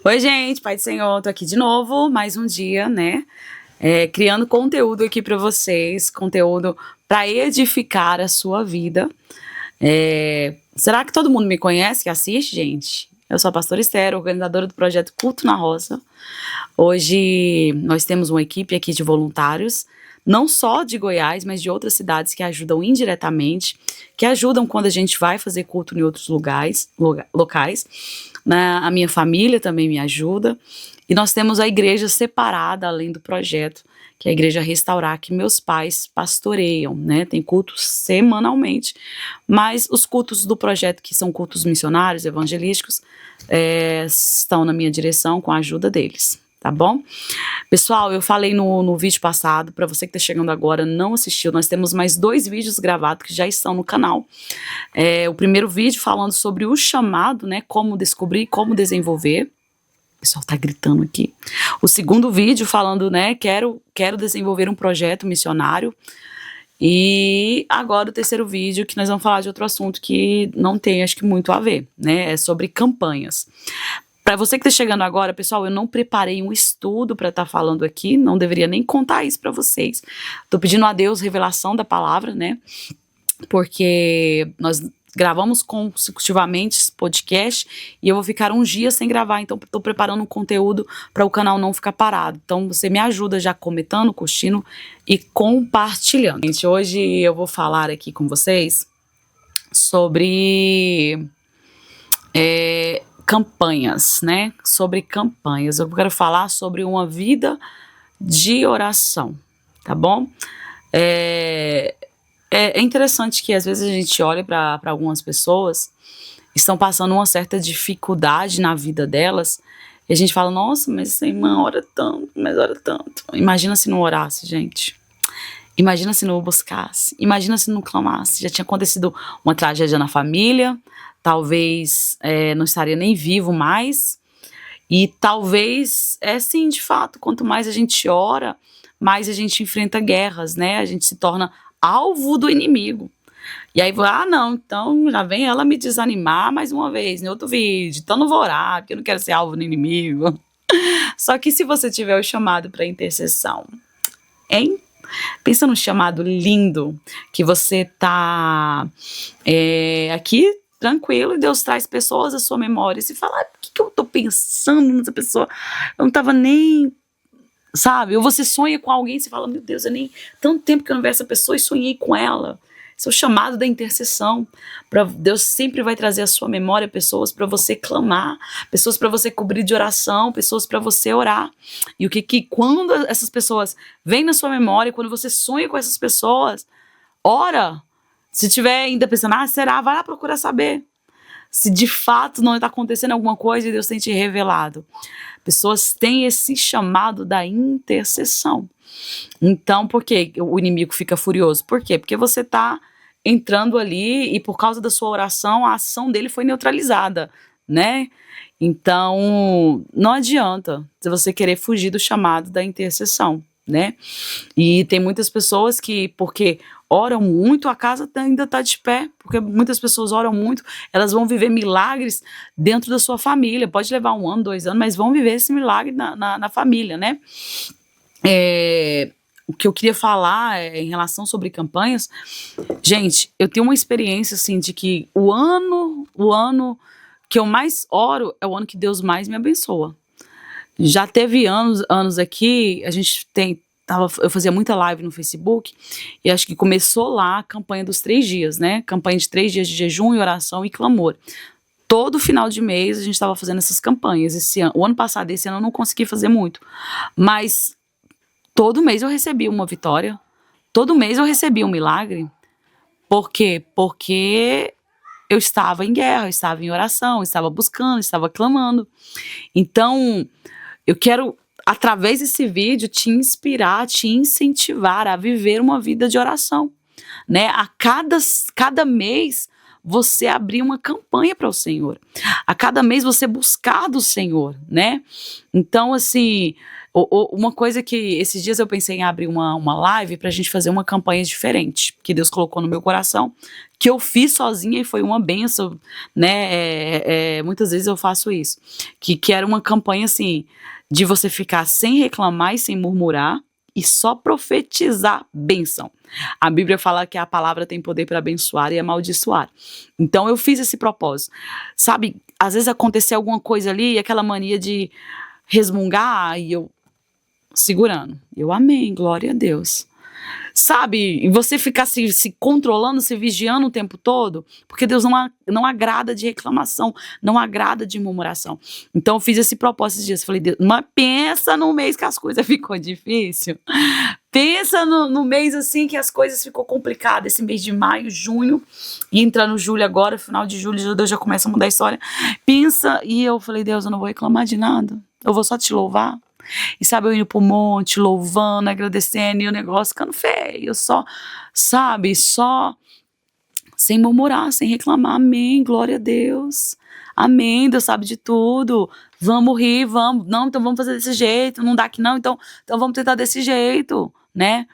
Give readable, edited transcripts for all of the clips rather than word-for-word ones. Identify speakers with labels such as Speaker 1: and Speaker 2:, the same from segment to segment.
Speaker 1: Oi, gente, Pai do Senhor, tô aqui de novo, mais um dia, né? Criando conteúdo aqui para vocês, conteúdo para edificar a sua vida. Será que todo mundo me conhece, que assiste, gente? Eu sou a pastora Esther, organizadora do projeto Culto na Roça. Hoje nós temos uma equipe aqui de voluntários, não só de Goiás, mas de outras cidades que ajudam indiretamente, que ajudam quando a gente vai fazer culto em outros locais. A minha família também me ajuda. E nós temos a igreja separada, além do projeto, que é a Igreja Restaurar, que meus pais pastoreiam, né? Tem cultos semanalmente, mas os cultos do projeto, que são cultos missionários, evangelísticos, estão na minha direção com a ajuda deles, tá bom? Pessoal, eu falei no vídeo passado, para você que está chegando agora, não assistiu, nós temos mais 2 vídeos gravados que já estão no canal. O primeiro vídeo falando sobre o chamado, né? Como descobrir, como desenvolver. O pessoal tá gritando aqui. O segundo vídeo falando, né, quero desenvolver um projeto missionário. E agora o terceiro vídeo, que nós vamos falar de outro assunto que não tem, acho que, muito a ver, né, é sobre campanhas. Para você que tá chegando agora, pessoal, eu não preparei um estudo para estar falando aqui, não deveria nem contar isso para vocês. Tô pedindo a Deus revelação da palavra, né, porque nós gravamos consecutivamente esse podcast e eu vou ficar uns dias sem gravar, então estou preparando um conteúdo para o canal não ficar parado. Então você me ajuda já comentando, curtindo e compartilhando. Gente, hoje eu vou falar aqui com vocês sobre campanhas, né? Sobre campanhas. Eu quero falar sobre uma vida de oração, tá bom? É interessante que às vezes a gente olha para algumas pessoas que estão passando uma certa dificuldade na vida delas e a gente fala, nossa, mas essa irmã ora tanto, mas ora tanto. Imagina se não orasse, gente. Imagina se não buscasse. Imagina se não clamasse. Já tinha acontecido uma tragédia na família, talvez não estaria nem vivo mais. E talvez, sim, de fato, quanto mais a gente ora, mais a gente enfrenta guerras, né? A gente se torna alvo do inimigo. E aí, não, então já vem ela me desanimar mais uma vez, em outro vídeo. Então não vou orar, porque eu não quero ser alvo do inimigo. Só que se você tiver o chamado para intercessão, hein? Pensa num chamado lindo, que você tá aqui tranquilo e Deus traz pessoas à sua memória. E você fala, por que eu tô pensando nessa pessoa? Eu não tava nem... Sabe? Ou você sonha com alguém e você fala, meu Deus, tanto tempo que eu não vejo essa pessoa e sonhei com ela. Esse é o chamado da intercessão. Deus sempre vai trazer à sua memória pessoas para você clamar, pessoas para você cobrir de oração, pessoas para você orar. E quando essas pessoas vêm na sua memória, quando você sonha com essas pessoas, ora. Se tiver ainda pensando, será? Vai lá procurar saber. Se de fato não está acontecendo alguma coisa e Deus tem te revelado. Pessoas têm esse chamado da intercessão. Então, por que o inimigo fica furioso? Por quê? Porque você está entrando ali e por causa da sua oração, a ação dele foi neutralizada, né? Então, não adianta se você querer fugir do chamado da intercessão, né? E tem muitas pessoas que, porque oram muito, a casa ainda está de pé, porque muitas pessoas oram muito, elas vão viver milagres dentro da sua família, pode levar 1 ano, 2 anos, mas vão viver esse milagre na família, né? O que eu queria falar em relação sobre campanhas, gente, eu tenho uma experiência assim de que o ano que eu mais oro é o ano que Deus mais me abençoa. Já teve anos aqui, eu fazia muita live no Facebook e acho que começou lá a campanha dos 3 dias, né? Campanha de 3 dias de jejum e oração e clamor. Todo final de mês a gente estava fazendo essas campanhas. O ano passado, esse ano eu não consegui fazer muito, mas todo mês eu recebia uma vitória, todo mês eu recebia um milagre. Por quê? Porque eu estava em guerra, eu estava em oração, eu estava buscando, eu estava clamando. Então, eu quero, através desse vídeo, te inspirar, te incentivar a viver uma vida de oração, né? A cada mês, você abrir uma campanha para o Senhor. A cada mês, você buscar do Senhor, né? Então, assim, Uma coisa que esses dias eu pensei em abrir uma live pra gente fazer uma campanha diferente, que Deus colocou no meu coração, que eu fiz sozinha e foi uma benção, né? Muitas vezes eu faço isso, que era uma campanha assim, de você ficar sem reclamar e sem murmurar, e só profetizar bênção. A Bíblia fala que a palavra tem poder para abençoar e amaldiçoar. Então eu fiz esse propósito. Sabe, às vezes aconteceu alguma coisa ali, e aquela mania de resmungar, e eu segurando. Eu amém, glória a Deus. Sabe, e você ficar se controlando, se vigiando o tempo todo, porque Deus não agrada de reclamação, não agrada de murmuração. Então eu fiz esse propósito esses dias, falei, Deus, mas pensa no mês que as coisas ficou difícil, pensa no mês assim que as coisas ficou complicadas, esse mês de maio, junho, e entrando julho agora, final de julho, Deus já começa a mudar a história, pensa, e eu falei, Deus, eu não vou reclamar de nada, eu vou só te louvar. E sabe, eu indo pro monte, louvando, agradecendo, e o negócio ficando feio, só, sabe, só sem murmurar, sem reclamar, amém, glória a Deus, amém, Deus sabe de tudo, vamos rir, vamos, não, então vamos fazer desse jeito, não dá aqui não, então vamos tentar desse jeito, né,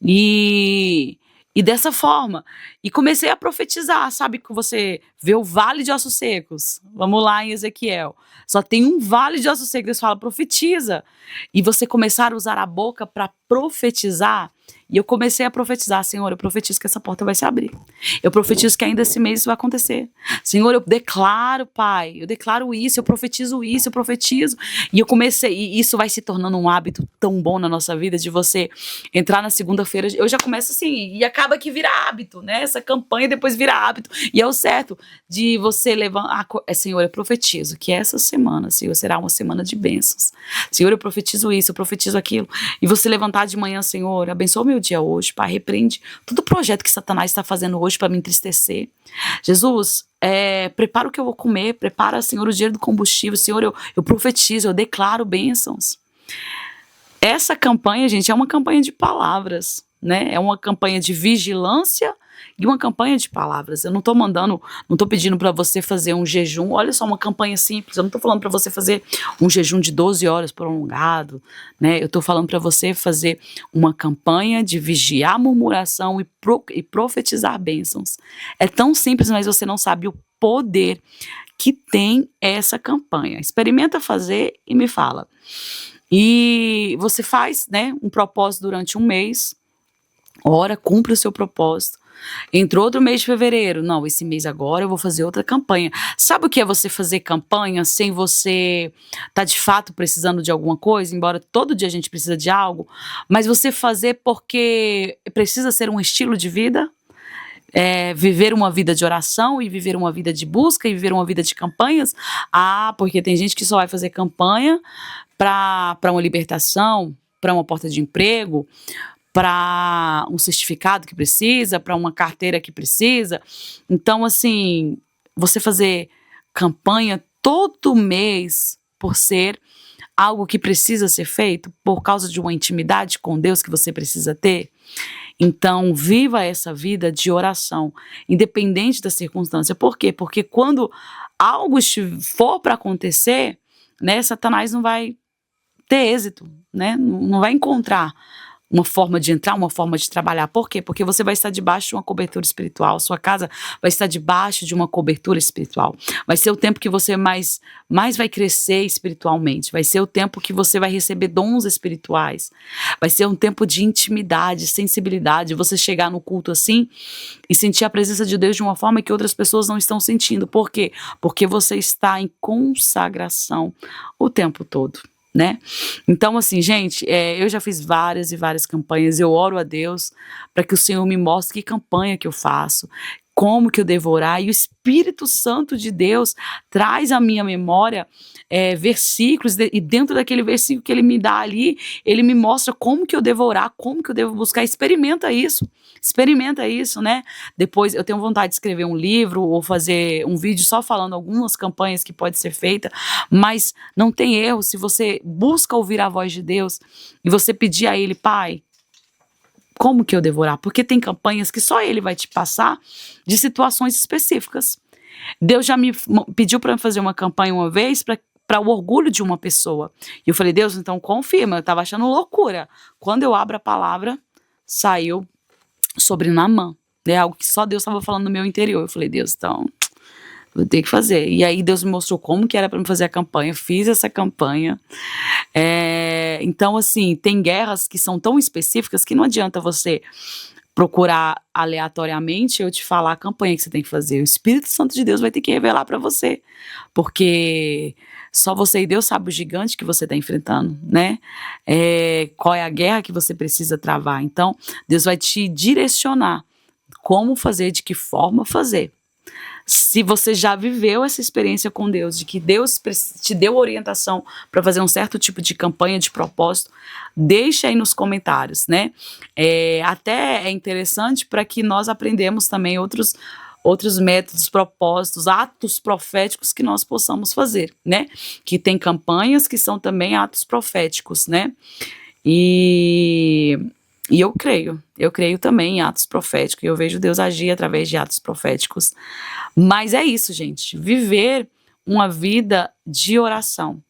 Speaker 1: e dessa forma, e comecei a profetizar, sabe que você vê o vale de ossos secos, vamos lá em Ezequiel, só tem um vale de ossos secos, Deus fala, profetiza, e você começar a usar a boca para profetizar, e eu comecei a profetizar, Senhor, eu profetizo que essa porta vai se abrir, eu profetizo que ainda esse mês isso vai acontecer, Senhor, eu declaro, Pai, eu declaro isso, eu profetizo, e eu comecei, e isso vai se tornando um hábito tão bom na nossa vida, de você entrar na segunda-feira, eu já começo assim, e acaba que vira hábito, né, essa campanha depois vira hábito, e é o certo, de você levar, Senhor, eu profetizo que essa semana, Senhor, será uma semana de bênçãos, Senhor, eu profetizo isso, eu profetizo aquilo, e você levantar de manhã, Senhor, abençoa o meu dia hoje, Pai, repreende todo o projeto que Satanás está fazendo hoje para me entristecer, Jesus, prepara o que eu vou comer, prepara, Senhor, o dinheiro do combustível, Senhor, eu profetizo, eu declaro bênçãos. Essa campanha, gente, é uma campanha de palavras, né? É uma campanha de vigilância e uma campanha de palavras. Eu não tô pedindo para você fazer um jejum, olha só, uma campanha simples, eu não tô falando para você fazer um jejum de 12 horas prolongado, né? Eu tô falando para você fazer uma campanha de vigiar a murmuração e profetizar bênçãos. É tão simples, mas você não sabe o poder que tem essa campanha. Experimenta fazer e me fala. E você faz, né, um propósito durante um mês, ora, cumpre o seu propósito. Entrou outro mês de fevereiro, não, esse mês agora eu vou fazer outra campanha. Sabe o que é você fazer campanha sem você estar de fato precisando de alguma coisa, embora todo dia a gente precisa de algo, mas você fazer porque precisa ser um estilo de vida? Viver uma vida de oração e viver uma vida de busca e viver uma vida de campanhas? Ah, porque tem gente que só vai fazer campanha para uma libertação, para uma porta de emprego, para um certificado que precisa, para uma carteira que precisa. Então, assim, você fazer campanha todo mês por ser algo que precisa ser feito, por causa de uma intimidade com Deus que você precisa ter. Então, viva essa vida de oração, independente da circunstância. Por quê? Porque quando algo for para acontecer, né, Satanás não vai ter êxito, né? Não vai encontrar uma forma de entrar, uma forma de trabalhar. Por quê? Porque você vai estar debaixo de uma cobertura espiritual, sua casa vai estar debaixo de uma cobertura espiritual. Vai ser o tempo que você mais vai crescer espiritualmente, vai ser o tempo que você vai receber dons espirituais, vai ser um tempo de intimidade, sensibilidade, você chegar no culto assim e sentir a presença de Deus de uma forma que outras pessoas não estão sentindo. Por quê? Porque você está em consagração o tempo todo, né? Então, assim, gente, eu já fiz várias e várias campanhas, eu oro a Deus para que o Senhor me mostre que campanha que eu faço, como que eu devo orar, e o Espírito Santo de Deus traz à minha memória versículos, e dentro daquele versículo que ele me dá ali, ele me mostra como que eu devo orar, como que eu devo buscar. Experimenta isso, né? Depois eu tenho vontade de escrever um livro ou fazer um vídeo só falando algumas campanhas que pode ser feita, mas não tem erro se você busca ouvir a voz de Deus e você pedir a ele, Pai, como que eu devo orar? Porque tem campanhas que só ele vai te passar de situações específicas. Deus já me pediu para fazer uma campanha uma vez para o orgulho de uma pessoa. E eu falei, Deus, então confirma, eu estava achando loucura. Quando eu abro a palavra, saiu sobre Naamã, né? Algo que só Deus estava falando no meu interior. Eu falei, Deus, então vou ter que fazer. E aí Deus me mostrou como que era para me fazer a campanha, fiz essa campanha. Então, assim, tem guerras que são tão específicas que não adianta você procurar aleatoriamente eu te falar a campanha que você tem que fazer. O Espírito Santo de Deus vai ter que revelar para você, porque só você e Deus sabe o gigante que você está enfrentando, né? Qual é a guerra que você precisa travar. Então, Deus vai te direcionar como fazer, de que forma fazer. Se você já viveu essa experiência com Deus, de que Deus te deu orientação para fazer um certo tipo de campanha, de propósito, deixa aí nos comentários, né? Até é interessante para que nós aprendamos também outros métodos, propósitos, atos proféticos que nós possamos fazer, né? Que tem campanhas que são também atos proféticos, né? E eu creio também em atos proféticos, e eu vejo Deus agir através de atos proféticos. Mas é isso, gente, viver uma vida de oração.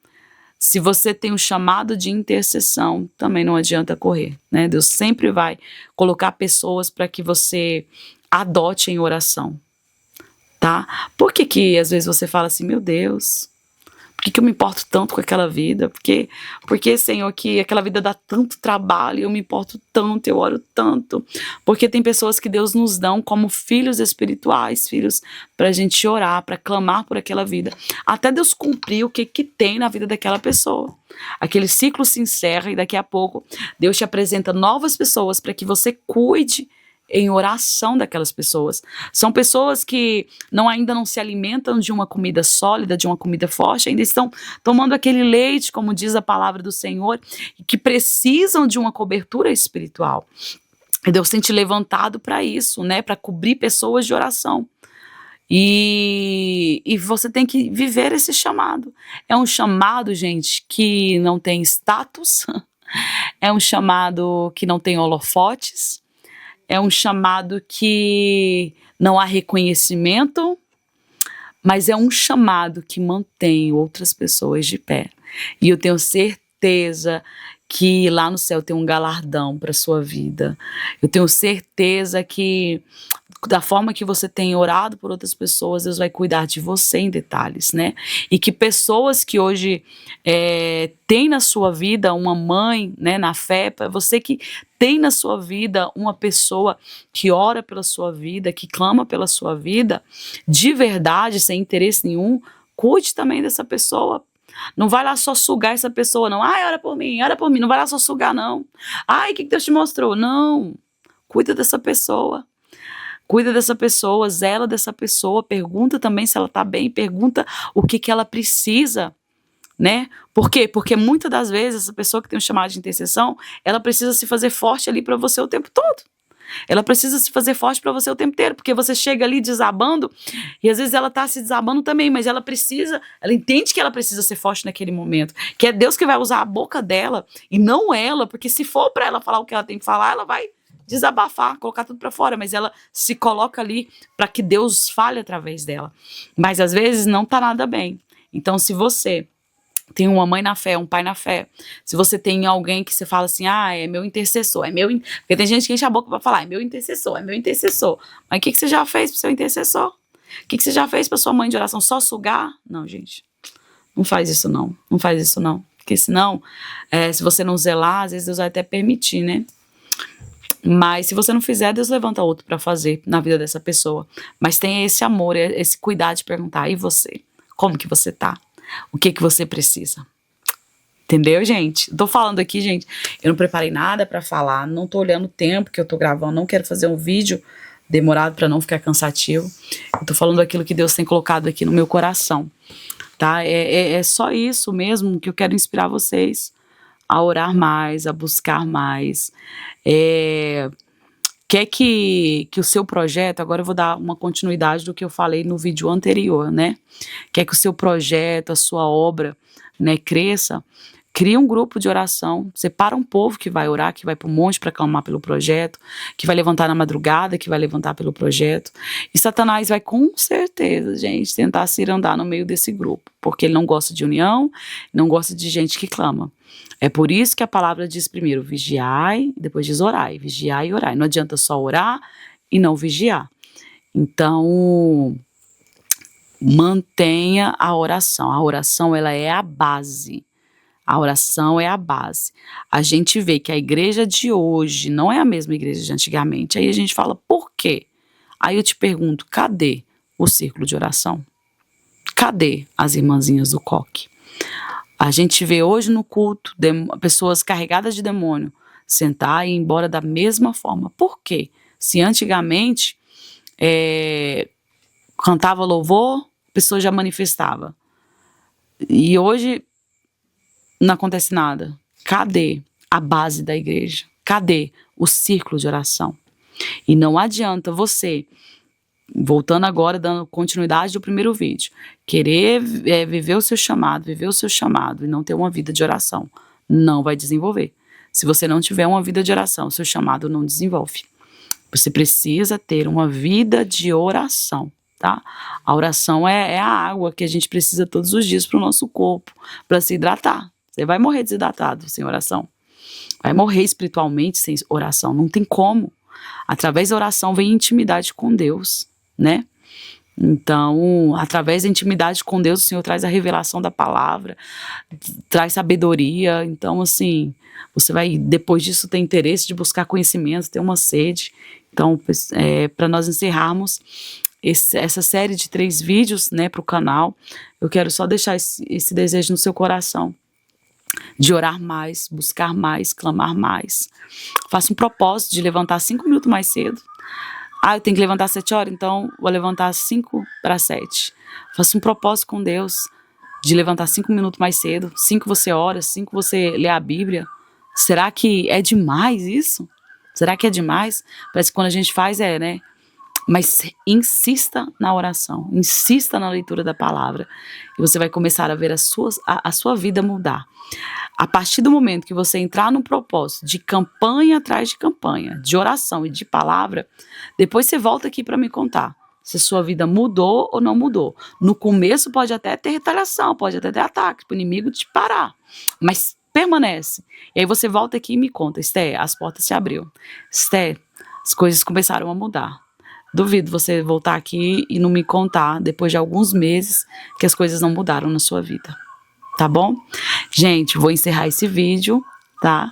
Speaker 1: Se você tem um chamado de intercessão, também não adianta correr, né? Deus sempre vai colocar pessoas para que você adote em oração, tá? Por que às vezes você fala assim, meu Deus, por que eu me importo tanto com aquela vida? Porque, Senhor, que aquela vida dá tanto trabalho, eu me importo tanto, eu oro tanto. Porque tem pessoas que Deus nos dão como filhos espirituais, filhos para a gente orar, para clamar por aquela vida. Até Deus cumprir o que tem na vida daquela pessoa. Aquele ciclo se encerra e daqui a pouco Deus te apresenta novas pessoas para que você cuide em oração daquelas pessoas. São pessoas que ainda não se alimentam de uma comida sólida, de uma comida forte, ainda estão tomando aquele leite, como diz a palavra do Senhor, e que precisam de uma cobertura espiritual. E Deus tem te levantado para isso, né? Para cobrir pessoas de oração. E você tem que viver esse chamado. É um chamado, gente, que não tem status, é um chamado que não tem holofotes, é um chamado que não há reconhecimento, mas é um chamado que mantém outras pessoas de pé. E eu tenho certeza que lá no céu tem um galardão para sua vida. Eu tenho certeza que da forma que você tem orado por outras pessoas, Deus vai cuidar de você em detalhes, né? E que pessoas que hoje têm na sua vida uma mãe, né, na fé, para você que tem na sua vida uma pessoa que ora pela sua vida, que clama pela sua vida, de verdade, sem interesse nenhum, cuide também dessa pessoa. Não vai lá só sugar essa pessoa, não. Ai, ora por mim, não vai lá só sugar, não. Ai, o que Deus te mostrou? Não, cuida dessa pessoa. Cuida dessa pessoa, zela dessa pessoa, pergunta também se ela está bem, pergunta o que ela precisa, né? Por quê? Porque muitas das vezes essa pessoa que tem um chamado de intercessão, ela precisa se fazer forte ali para você o tempo todo. Ela precisa se fazer forte para você o tempo inteiro, porque você chega ali desabando, e às vezes ela está se desabando também, mas ela entende que ela precisa ser forte naquele momento, que é Deus que vai usar a boca dela, e não ela, porque se for para ela falar o que ela tem que falar, ela vai desabafar, colocar tudo para fora, mas ela se coloca ali para que Deus fale através dela. Mas às vezes não tá nada bem. Então, se você tem uma mãe na fé, um pai na fé, se você tem alguém que você fala assim, é meu intercessor, porque tem gente que enche a boca para falar, é meu intercessor. Mas o que você já fez pro seu intercessor? O que você já fez pra sua mãe de oração? Só sugar? Não, gente, não faz isso não, porque senão, se você não zelar, às vezes Deus vai até permitir, né? Mas se você não fizer, Deus levanta outro para fazer na vida dessa pessoa. Mas tenha esse amor, esse cuidado de perguntar, e você? Como que você tá? O que você precisa? Entendeu, gente? Tô falando aqui, gente, eu não preparei nada para falar, não tô olhando o tempo que eu tô gravando, não quero fazer um vídeo demorado para não ficar cansativo. Eu tô falando aquilo que Deus tem colocado aqui no meu coração, tá? É só isso mesmo que eu quero inspirar vocês a orar mais, a buscar mais. Quer que o seu projeto, agora eu vou dar uma continuidade do que eu falei no vídeo anterior, né? Quer que o seu projeto, a sua obra, né, cresça, Cria um grupo de oração, separa um povo que vai orar, que vai para o monte para clamar pelo projeto, que vai levantar na madrugada, que vai levantar pelo projeto. E Satanás vai com certeza, gente, tentar se andar no meio desse grupo, porque ele não gosta de união, não gosta de gente que clama. É por isso que a palavra diz primeiro vigiai, depois diz orai, vigiai e orai. Não adianta só orar e não vigiar. Então, mantenha a oração. A oração, ela é a base. A oração é a base. A gente vê que a igreja de hoje não é a mesma igreja de antigamente. Aí a gente fala, por quê? Aí eu te pergunto, cadê o círculo de oração? Cadê as irmãzinhas do coque? A gente vê hoje no culto pessoas carregadas de demônio sentar e ir embora da mesma forma. Por quê? Se antigamente cantava louvor, a pessoa já manifestava. E hoje não acontece nada. Cadê a base da igreja? Cadê o círculo de oração? E não adianta você, voltando agora, dando continuidade do primeiro vídeo, querer viver o seu chamado e não ter uma vida de oração. Não vai desenvolver. Se você não tiver uma vida de oração, seu chamado não desenvolve. Você precisa ter uma vida de oração, tá? A oração é a água que a gente precisa todos os dias para o nosso corpo, para se hidratar. Você vai morrer desidratado sem oração. Vai morrer espiritualmente sem oração. Não tem como. Através da oração vem intimidade com Deus, né? Então, através da intimidade com Deus, o Senhor traz a revelação da palavra, traz sabedoria. Então, assim, você vai, depois disso, ter interesse de buscar conhecimento, ter uma sede. Então, para nós encerrarmos essa série de 3 vídeos, né, para o canal, eu quero só deixar esse desejo no seu coração, de orar mais, buscar mais, clamar mais. Faça um propósito de levantar 5 minutos mais cedo. Eu tenho que levantar 7 horas, então vou levantar 5 para 7. Faça um propósito com Deus de levantar 5 minutos mais cedo. 5 você ora, 5 você lê a Bíblia. Será que é demais isso? Será que é demais? Parece que quando a gente faz né? Mas insista na oração, insista na leitura da palavra e você vai começar a ver a sua vida mudar. A partir do momento que você entrar no propósito de campanha atrás de campanha, de oração e de palavra, depois você volta aqui para me contar se sua vida mudou ou não mudou. No começo pode até ter retaliação, pode até ter ataque para o inimigo te parar, mas permanece. E aí você volta aqui e me conta, Esté, as portas se abriram. Esté, as coisas começaram a mudar. Duvido você voltar aqui e não me contar, depois de alguns meses, que as coisas não mudaram na sua vida. Tá bom? Gente, vou encerrar esse vídeo, tá?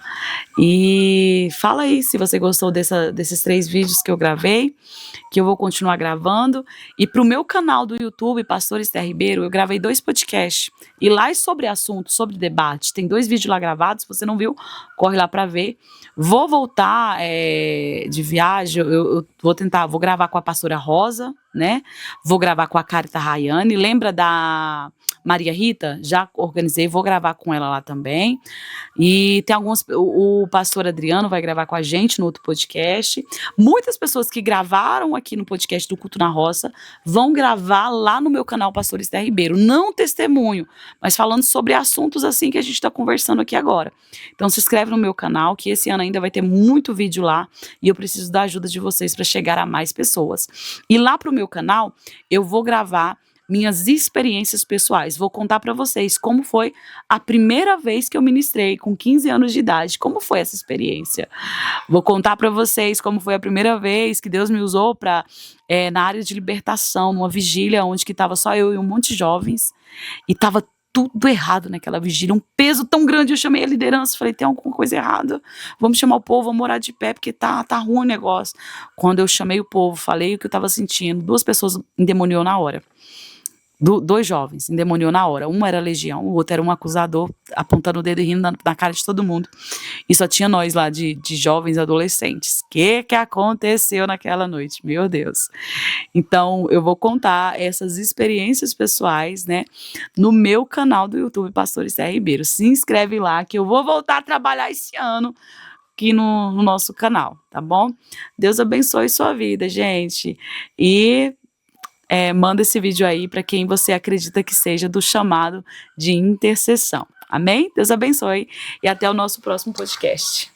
Speaker 1: E fala aí se você gostou desses 3 vídeos que eu gravei, que eu vou continuar gravando. E pro meu canal do YouTube, Pastor Esté Ribeiro, eu gravei 2 podcasts. E lá é sobre assunto, sobre debate. Tem 2 vídeos lá gravados, se você não viu, corre lá pra ver. Vou voltar de viagem, eu vou gravar com a pastora Rosa, né? Vou gravar com a Carita Rayane. Lembra da Maria Rita? Já organizei, vou gravar com ela lá também. E tem o pastor Adriano vai gravar com a gente no outro podcast. Muitas pessoas que gravaram aqui no podcast do Culto na Roça vão gravar lá no meu canal Pastor Esté Ribeiro. Não testemunho, mas falando sobre assuntos assim que a gente está conversando aqui agora. Então se inscreve no meu canal, que esse ano ainda vai ter muito vídeo lá e eu preciso da ajuda de vocês para chegar a mais pessoas. E lá pro meu canal eu vou gravar minhas experiências pessoais. Vou contar para vocês como foi a primeira vez que eu ministrei com 15 anos de idade. Como foi essa experiência? Vou contar para vocês como foi a primeira vez que Deus me usou na área de libertação, numa vigília onde que estava só eu e um monte de jovens. E estava tudo errado naquela vigília, um peso tão grande. Eu chamei a liderança, falei, tem alguma coisa errada, vamos chamar o povo, vamos orar de pé, porque tá ruim o negócio. Quando eu chamei o povo, falei o que eu estava sentindo, 2 pessoas endemoniou na hora. 2 jovens, endemoniou na hora. Um era legião, o outro era um acusador, apontando o dedo e rindo na cara de todo mundo. E só tinha nós lá de jovens adolescentes. O que aconteceu naquela noite? Meu Deus. Então, eu vou contar essas experiências pessoais, né, no meu canal do YouTube, Pastor Esté Ribeiro. Se inscreve lá, que eu vou voltar a trabalhar esse ano aqui no nosso canal, tá bom? Deus abençoe sua vida, gente. E manda esse vídeo aí para quem você acredita que seja do chamado de intercessão. Amém? Deus abençoe e até o nosso próximo podcast.